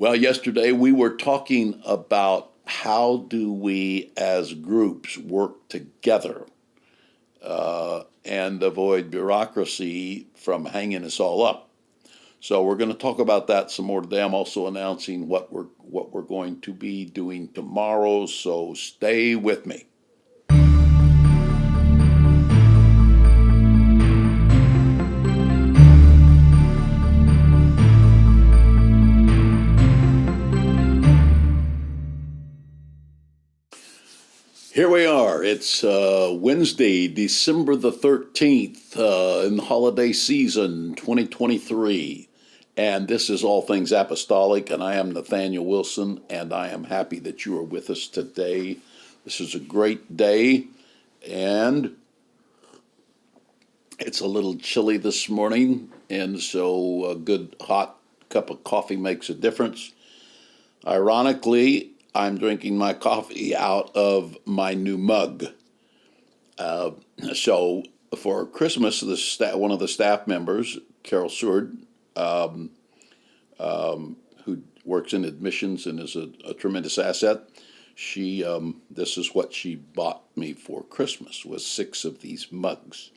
Well, yesterday we were talking about how do we as groups work together and avoid bureaucracy from hanging us all up. So we're going to talk about that some more today. I'm also announcing what we're going to be doing tomorrow, so stay with me. Here we are. It's Wednesday, December the 13th, in the holiday season 2023. And this is All Things Apostolic, and I am Nathaniel Wilson, and I am happy that you are with us today. This is a great day, and it's a little chilly this morning, and so a good hot cup of coffee makes a difference. Ironically, I'm drinking my coffee out of my new mug. So for Christmas, one of the staff members, Carol Seward, who works in admissions and is a tremendous asset, this is what she bought me for Christmas, was 6 of these mugs.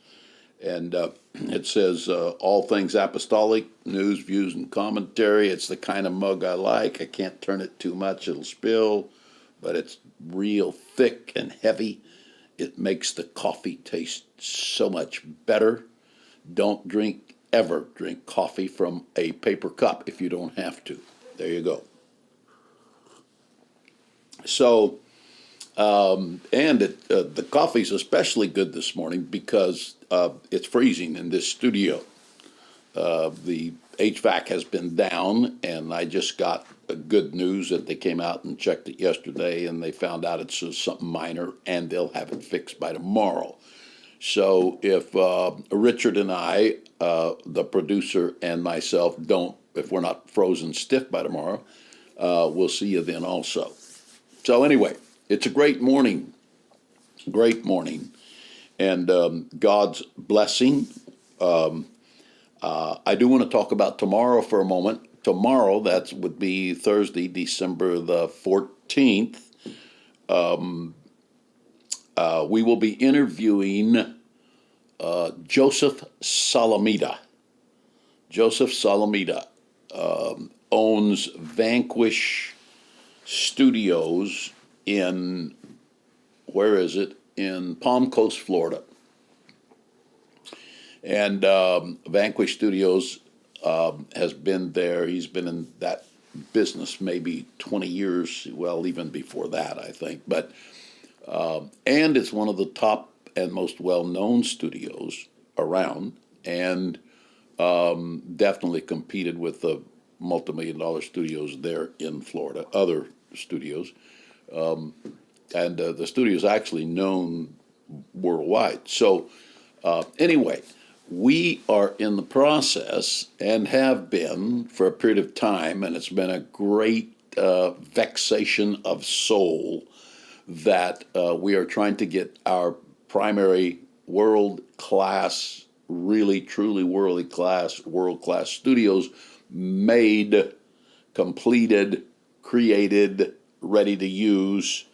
And it says, all things apostolic, news, views, and commentary. It's the kind of mug I like. I can't turn it too much, it'll spill, but it's real thick and heavy. It makes the coffee taste so much better. Don't ever drink coffee from a paper cup if you don't have to. There you go. So, the coffee's especially good this morning because it's freezing in this studio. The HVAC has been down, and I just got good news that they came out and checked it yesterday, and they found out it's just something minor, and they'll have it fixed by tomorrow. So if Richard and I, the producer, and myself if we're not frozen stiff by tomorrow, we'll see you then also. So anyway, it's a great morning, and God's blessing. I do want to talk about tomorrow for a moment. Tomorrow, that would be Thursday, December the 14th. We will be interviewing Joseph Salamida. Joseph Salamida owns Vanquish Studios in Palm Coast, Florida. And Vanquish Studios has been there. He's been in that business maybe 20 years, well, even before that, I think. But and it's one of the top and most well-known studios around, and definitely competed with the multi-million-dollar studios there in Florida, other studios. And the studio is actually known worldwide. So anyway, we are in the process and have been for a period of time, and it's been a great vexation of soul that we are trying to get our primary world-class, really, truly world-class studios made, completed, created, ready to use,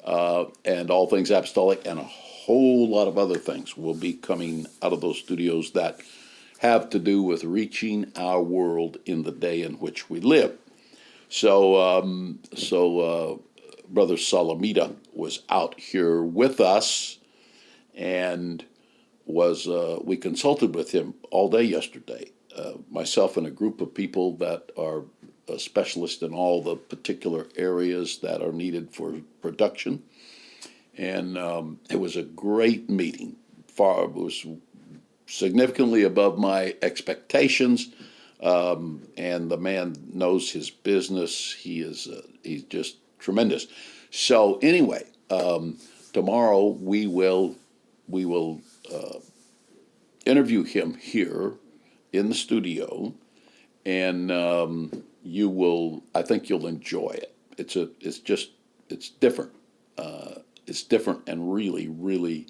and All Things Apostolic, and a whole lot of other things will be coming out of those studios that have to do with reaching our world in the day in which we live. So Brother Salamida was out here with us, and we consulted with him all day yesterday. Myself and a group of people that are specialists in all the particular areas that are needed for production. And it was a great meeting. It was significantly above my expectations. And the man knows his business. He's just tremendous. So anyway, tomorrow we will interview him here in the studio, and I think you'll enjoy it. It's different. It's different and really, really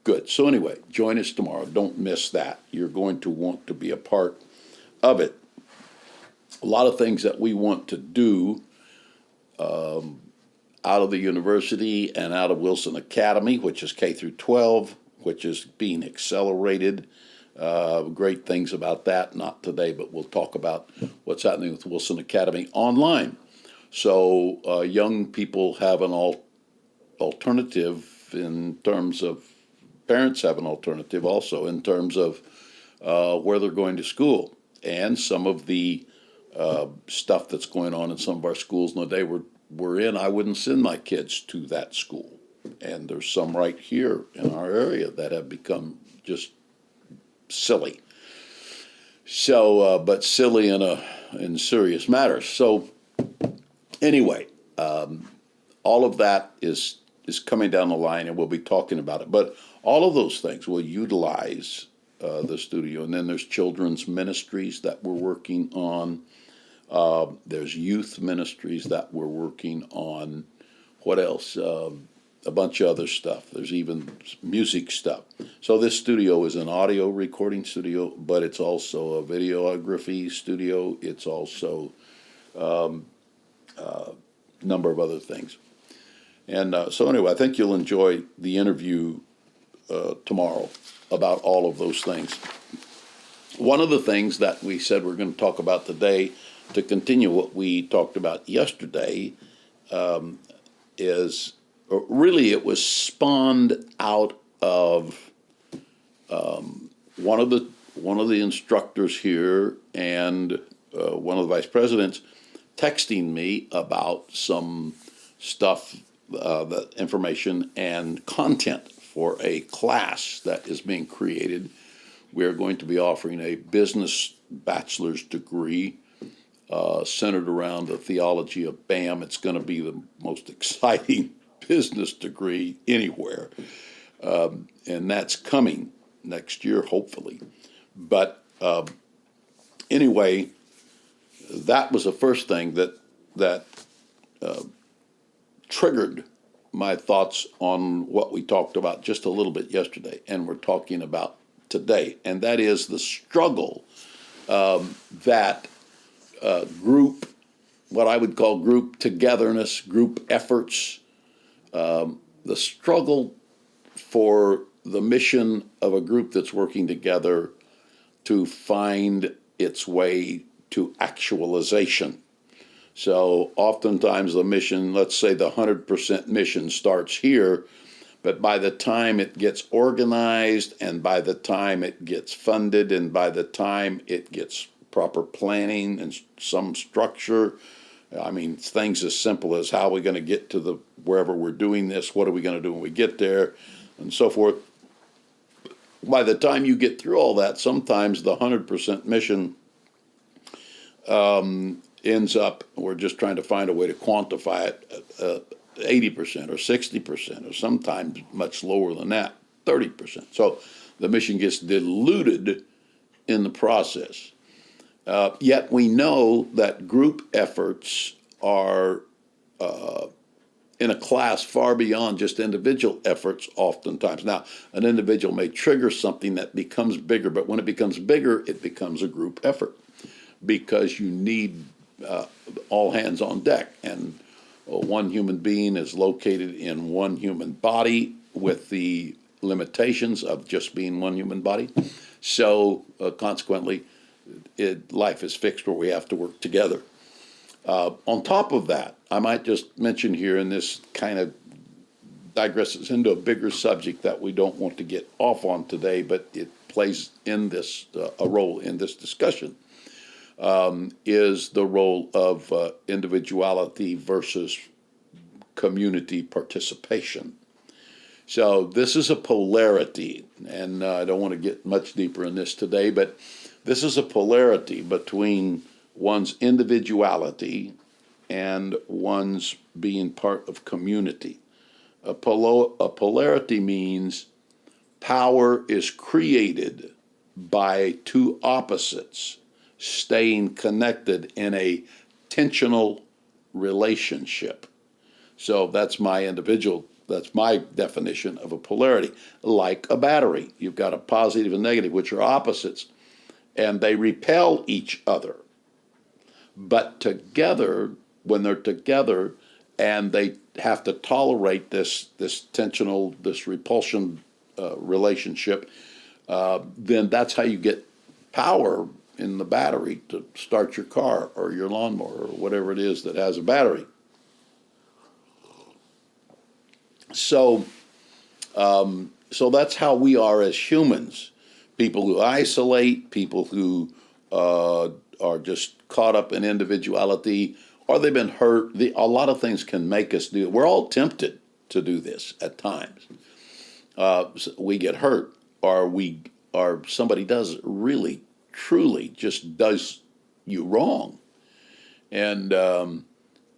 good. So anyway, join us tomorrow. Don't miss that. You're going to want to be a part of it. a lot of things that we want to do out of the university and out of Wilson Academy, which is K through 12, which is being accelerated. Great things about that, not today, but we'll talk about what's happening with Wilson Academy online. So young people have an alternative in terms of, parents have an alternative also in terms of where they're going to school. And some of the stuff that's going on in some of our schools in the day we're in, I wouldn't send my kids to that school. And there's some right here in our area that have become just silly. So, but silly in serious matters. So, anyway, all of that is coming down the line, and we'll be talking about it. But all of those things will utilize the studio. And then there's children's ministries that we're working on. There's youth ministries that we're working on. What else? A bunch of other stuff. There's even music stuff. So this studio is an audio recording studio, but it's also a videography studio. It's also a number of other things. And so anyway, I think you'll enjoy the interview tomorrow about all of those things. One of the things that we said we're going to talk about today, to continue what we talked about yesterday, is really it was spawned out of one of the instructors here and one of the vice presidents texting me about some stuff, the information and content for a class that is being created. We're going to be offering a business bachelor's degree centered around the theology of BAM. It's going to be the most exciting business degree anywhere. And that's coming next year, hopefully. But anyway, that was the first thing that triggered my thoughts on what we talked about just a little bit yesterday, and we're talking about today, and that is the struggle that group, what I would call group togetherness, group efforts, the struggle for the mission of a group that's working together to find its way to actualization. So oftentimes the mission, let's say the 100% mission starts here, but by the time it gets organized and by the time it gets funded and by the time it gets proper planning and some structure, I mean, things as simple as how are we going to get to wherever we're doing this, what are we going to do when we get there, and so forth. By the time you get through all that, sometimes the 100% mission ends up, we're just trying to find a way to quantify it, 80% or 60%, or sometimes much lower than that, 30%. So the mission gets diluted in the process. Yet we know that group efforts are in a class far beyond just individual efforts oftentimes. Now, an individual may trigger something that becomes bigger, but when it becomes bigger, it becomes a group effort because you need all hands on deck. And one human being is located in one human body with the limitations of just being one human body. So consequently, life is fixed where we have to work together. On top of that, I might just mention here, and this kind of digresses into a bigger subject that we don't want to get off on today, but it plays in this a role in this discussion, is the role of individuality versus community participation. So this is a polarity, and I don't want to get much deeper in this today, but this is a polarity between one's individuality and one's being part of community. A polarity means power is created by two opposites staying connected in a tensional relationship. So that's my definition of a polarity. Like a battery, you've got a positive and negative, which are opposites, and they repel each other. But together, when they're together, and they have to tolerate this tensional, this repulsion relationship, then that's how you get power in the battery to start your car or your lawnmower or whatever it is that has a battery. So, so that's how we are as humans. People who isolate, people who are just caught up in individuality, or they've been hurt. A lot of things can make us do it. We're all tempted to do this at times. So we get hurt, or somebody does really, truly just does you wrong, and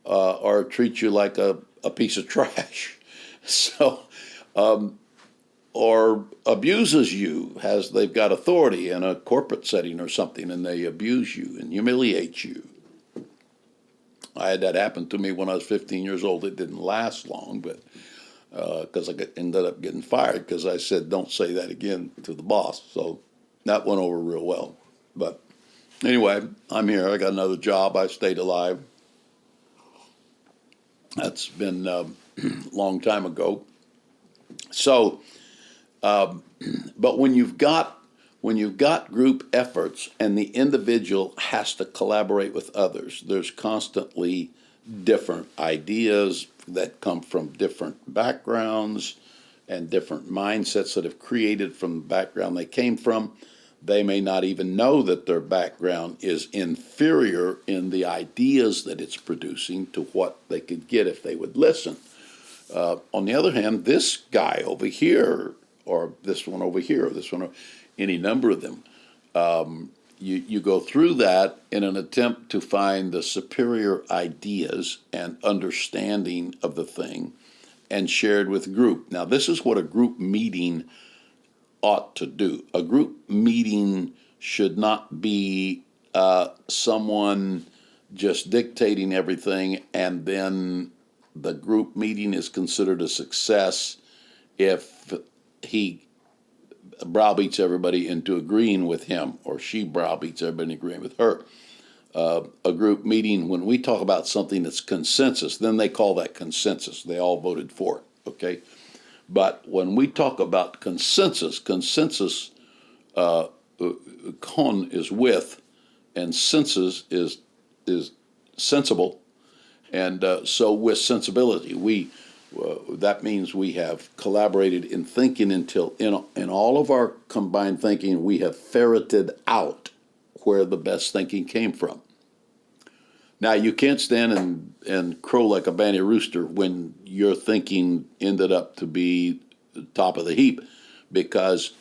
or treat you like a piece of trash. So, or abuses you, they've got authority in a corporate setting or something, and they abuse you and humiliate you. I had that happen to me when I was 15 years old. It didn't last long, but because I ended up getting fired because I said, "Don't say that again" to the boss. So that went over real well. But anyway, I'm here. I got another job. I stayed alive. That's been a long time ago. So, but when you've got group efforts and the individual has to collaborate with others, there's constantly different ideas that come from different backgrounds and different mindsets that have created from the background they came from. They may not even know that their background is inferior in the ideas that it's producing to what they could get if they would listen. On the other hand, this guy over here, or this one over here, or this one, any number of them, you go through that in an attempt to find the superior ideas and understanding of the thing and shared with group. Now, this is what a group meeting ought to do. A group meeting should not be someone just dictating everything, and then the group meeting is considered a success if he browbeats everybody into agreeing with him, or she browbeats everybody into agreeing with her. A group meeting, when we talk about something that's consensus, then they call that consensus. They all voted for it, okay? But when we talk about consensus, con is with, and sensus is sensible, and so with sensibility, that means we have collaborated in thinking until in all of our combined thinking, we have ferreted out where the best thinking came from. Now, you can't stand and crow like a banty rooster when your thinking ended up to be top of the heap, because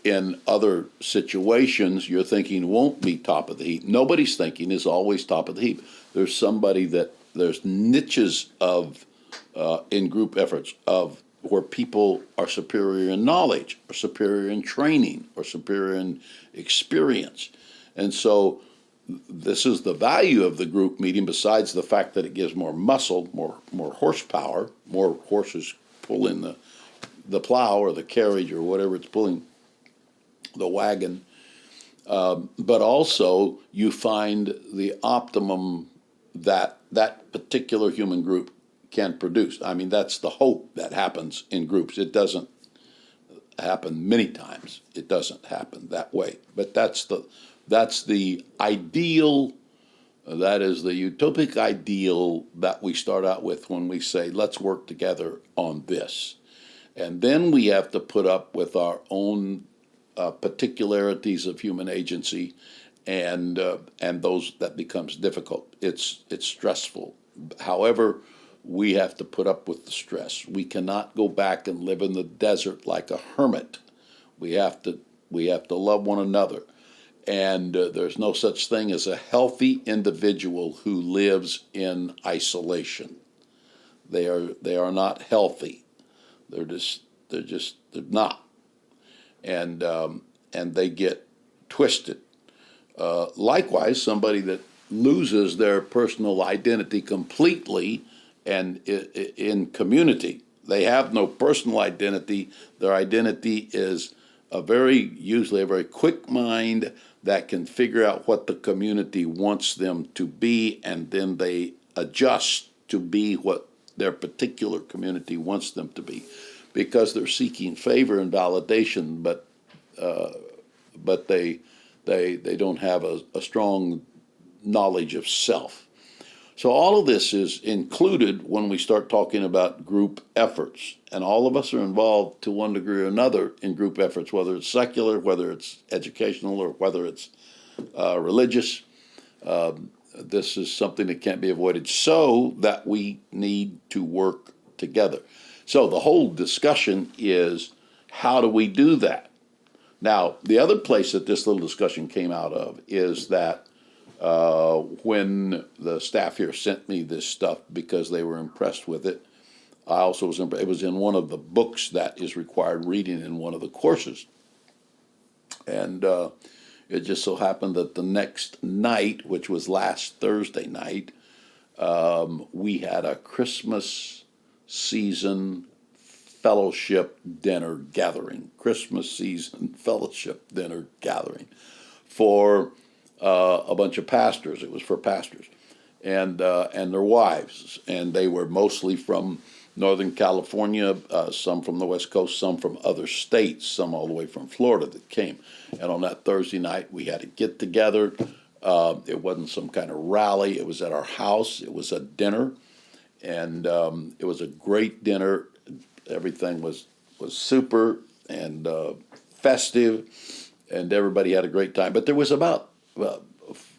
in other situations, your thinking won't be top of the heap. Nobody's thinking is always top of the heap. There's niches of in group efforts of where people are superior in knowledge, or superior in training, or superior in experience. And so this is the value of the group meeting, besides the fact that it gives more muscle, more horsepower, more horses pulling the plow or the carriage or whatever it's pulling, the wagon. But also you find the optimum that particular human group can produce. I mean, that's the hope that happens in groups. It doesn't happen many times. It doesn't happen that way. But that's the ideal, that is the utopic ideal that we start out with when we say, let's work together on this. And then we have to put up with our own particularities of human agency, and those that becomes difficult. It's stressful. However, we have to put up with the stress. We cannot go back and live in the desert like a hermit. We have to love one another. And there's no such thing as a healthy individual who lives in isolation. They are not healthy. They're not. And they get twisted. Likewise, somebody that loses their personal identity completely and in community, they have no personal identity. Their identity is usually a very quick mind that can figure out what the community wants them to be, and then they adjust to be what their particular community wants them to be, because they're seeking favor and validation, but they don't have a strong knowledge of self. So all of this is included when we start talking about group efforts. And all of us are involved to one degree or another in group efforts, whether it's secular, whether it's educational, or whether it's religious. This is something that can't be avoided, so that we need to work together. So the whole discussion is, how do we do that? Now, the other place that this little discussion came out of is that when the staff here sent me this stuff because they were impressed with it, I also was impressed. It was in one of the books that is required reading in one of the courses. And it just so happened that the next night, which was last Thursday night, we had a Christmas season fellowship dinner gathering. Christmas season fellowship dinner gathering for a bunch of pastors. It was for pastors and their wives, and they were mostly from Northern California, some from the West Coast, some from other states, some all the way from Florida that came. And on that Thursday night, we had a get together. It wasn't some kind of rally. It was at our house. It was a dinner, and it was a great dinner. Everything was super and festive, and everybody had a great time. But there was about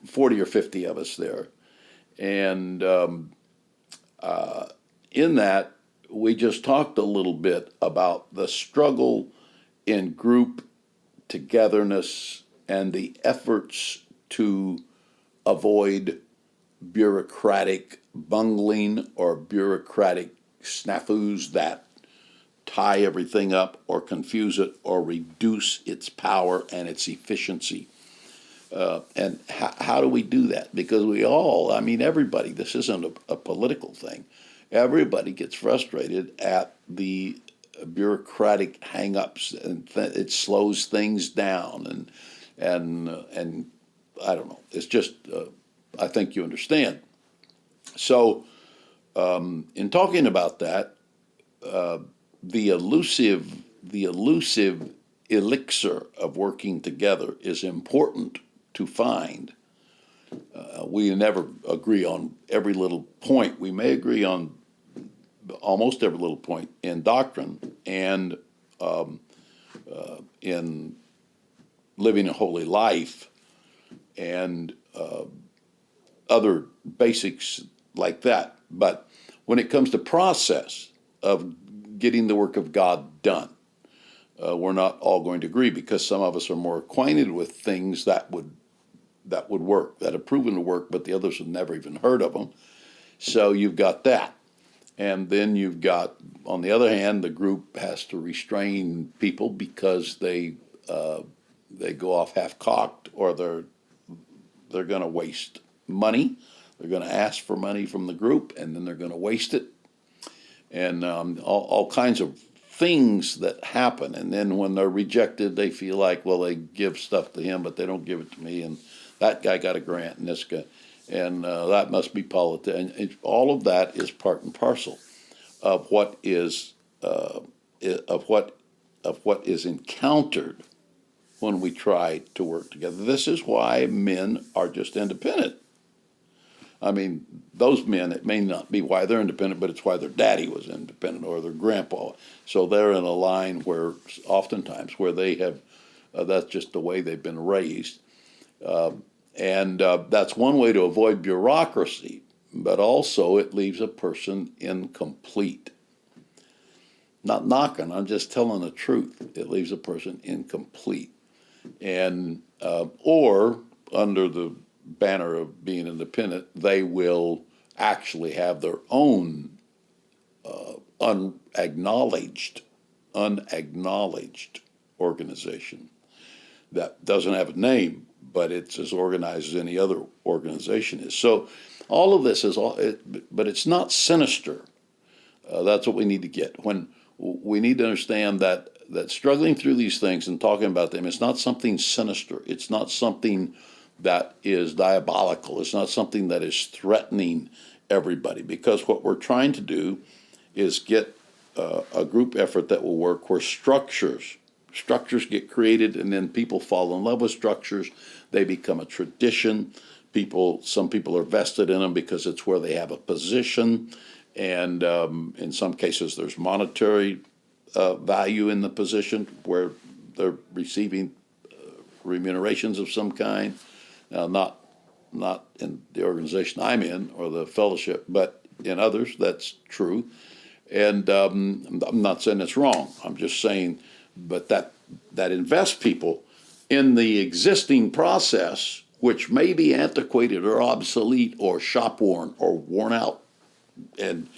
40 or 50 of us there. And in that, we just talked a little bit about the struggle in group togetherness and the efforts to avoid bureaucratic bungling or bureaucratic snafus that tie everything up or confuse it or reduce its power and its efficiency. And how do we do that? Because we all, everybody, this isn't a political thing. Everybody gets frustrated at the bureaucratic hang-ups, and it slows things down. And I don't know. It's just, I think you understand. So in talking about that, the elusive elixir of working together is important to find. We never agree on every little point. We may agree on almost every little point in doctrine and in living a holy life and other basics like that. But when it comes to process of getting the work of God done, we're not all going to agree, because some of us are more acquainted with things that would work, that have proven to work, but the others have never even heard of them. So you've got that. And then you've got, on the other hand, the group has to restrain people because they go off half-cocked, or they're going to waste money. They're going to ask for money from the group, and then they're going to waste it. And all kinds of things that happen. And then when they're rejected, they feel like, well, they give stuff to him, but they don't give it to me. And that guy got a grant, and this guy, and that must be politics. And all of that is part and parcel of what is encountered when we try to work together. This is why men are just independent. Those men, it may not be why they're independent, but it's why their daddy was independent or their grandpa. So they're in a line where oftentimes where they have, that's just the way they've been raised. And that's one way to avoid bureaucracy, but also it leaves a person incomplete. Not knocking, I'm just telling the truth. It leaves a person incomplete. And, or under the banner of being independent, they will actually have their own unacknowledged organization that doesn't have a name, but it's as organized as any other organization is. So all of this is but it's not sinister. That's what we need to get. When we need to understand that that struggling through these things and talking about them, it's not something sinister. It's not something that is diabolical. It's not something that is threatening everybody, because what we're trying to do is get a group effort that will work where structures get created, and then people fall in love with structures. They become a tradition. Some people are vested in them because it's where they have a position, and in some cases there's monetary value in the position where they're receiving remunerations of some kind. Now, not in the organization I'm in or the fellowship, but in others that's true. And I'm not saying it's wrong. I'm just saying, but that invests people in the existing process, which may be antiquated or obsolete or shop worn or worn out and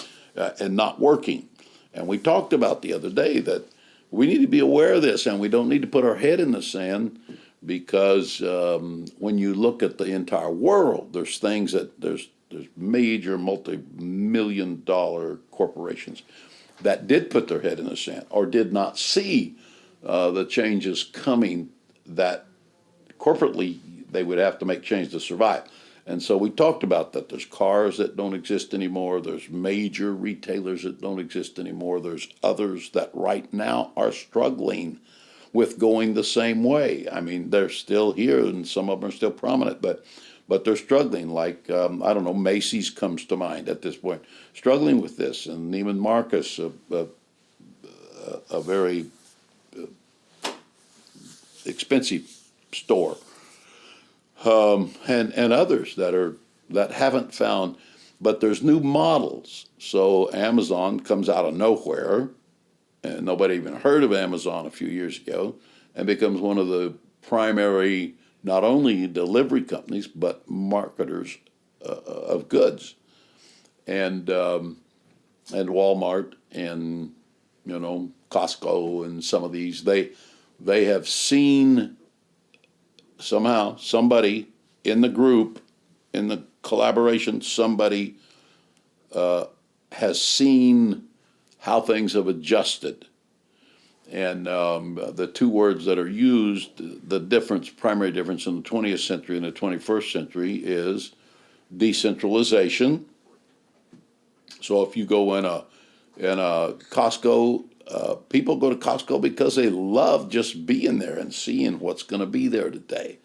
not working. And we talked about the other day that we need to be aware of this, and we don't need to put our head in the sand, because when you look at the entire world, there's things that there's major multi-million-dollar corporations that did put their head in the sand or did not see the changes coming, that corporately they would have to make change to survive. And so we talked about that. There's cars that don't exist anymore. There's major retailers that don't exist anymore. There's others that right now are struggling with going the same way. I mean, they're still here, and some of them are still prominent, but they're struggling. Like, I don't know, Macy's comes to mind at this point, struggling with this, and Neiman Marcus, a very expensive store, and others that haven't found. But there's new models. So Amazon comes out of nowhere, and nobody even heard of Amazon a few years ago, and becomes one of the primary, not only delivery companies, but marketers of goods. And Walmart and, Costco and some of these, they have seen somehow, somebody in the group, in the collaboration, somebody has seen how things have adjusted. And the two words that are used, the primary difference in the 20th century and the 21st century is decentralization. So if you go in a Costco, people go to Costco because they love just being there and seeing what's going to be there today.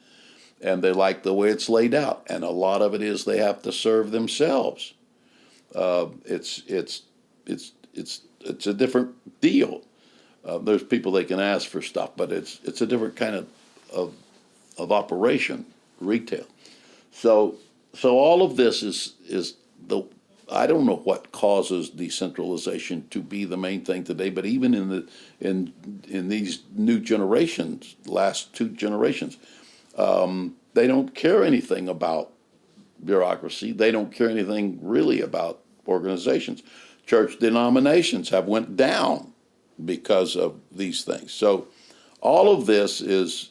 And they like the way it's laid out. And a lot of it is they have to serve themselves. It's a different deal. There's people they can ask for stuff, but it's a different kind of operation, retail. So all of this is I don't know what causes decentralization to be the main thing today, but even in these new generations, last two generations, they don't care anything about bureaucracy. They don't care anything really about organizations. Church denominations have went down because of these things. So all of this is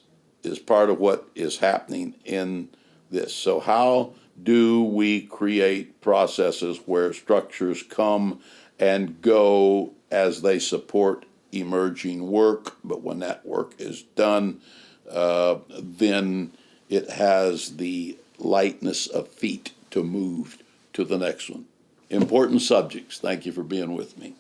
part of what is happening in this. So how do we create processes where structures come and go as they support emerging work, but when that work is done, then it has the lightness of feet to move to the next one. Important subjects. Thank you for being with me.